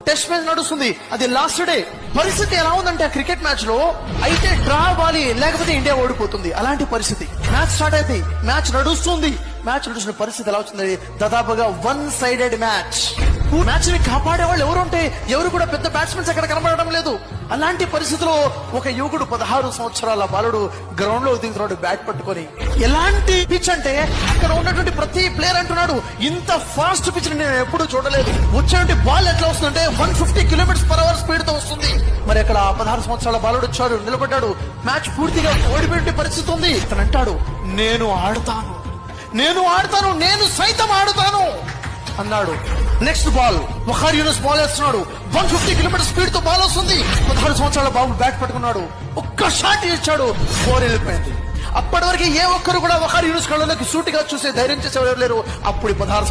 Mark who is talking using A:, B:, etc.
A: Test match నడుస్తుంది, అది last day. పరిస్థితి ఎలా ఉందంటే క్రికెట్ మ్యాచ్ లో అయితే డ్రా అవ్వాలి, లేకపోతే ఇండియా ఓడిపోతుంది. అలాంటి పరిస్థితి. మ్యాచ్ స్టార్ట్ అయితే మ్యాచ్ నడుస్తుంది. మ్యాచ్ నడుస్తున్న పరిస్థితి ఎలా వచ్చింది? దాదాపుగా 1-sided మ్యాచ్. మ్యాచ్ ని కాపాడే వాళ్ళు ఎవరుంటే ఎవరు కూడా పెద్ద బ్యాట్స్మెన్స్ అక్కడ కనబడడం లేదు. అలాంటి పరిస్థితిలో ఒక యువకుడు 16 సంవత్సరాల బాలుడు గ్రౌండ్ లో దిగుతున్నాడు బ్యాట్ పట్టుకొని. ఎలాంటి పిచ్ అంటే అక్కడ ఉన్నటువంటి ప్రతి ప్లేయర్ అంటున్నాడు, ఇంత ఫాస్ట్ పిచ్ నేను ఎప్పుడు చూడలేదు. వచ్చేటువంటి బాల్ ఎట్లా వస్తుందంటే 150 km/h స్పీడ్ తో వస్తుంది. మరి అక్కడ 16 సంవత్సరాల బాలుడు వచ్చాడు, నిలబడ్డాడు. మ్యాచ్ పూర్తిగా ఓడిపోయే పరిస్థితి ఉంది. ఇతను అంటాడు, నేను ఆడతాను, నేను సైతం ఆడుతాను అన్నాడు. నెక్స్ట్ బాల్ వఖార్ యూనుస్ బాల్ వేస్తున్నాడు. 150 km స్పీడ్ తో బాల్ వస్తుంది. 16 సంవత్సరాల బాబు బ్యాట్ పట్టుకున్నాడు. ఒక్క షాట్ ఇచ్చాడు, 4 వెళ్ళిపోయింది. అప్పటి వరకు ఏ ఒక్కరు కూడా వఖార్ యూనుస్ కళ్ళలోకి సూటిగా చూసే ధైర్యం చేసేవారు లేరు. అప్పుడు 16 సంవత్సరాలు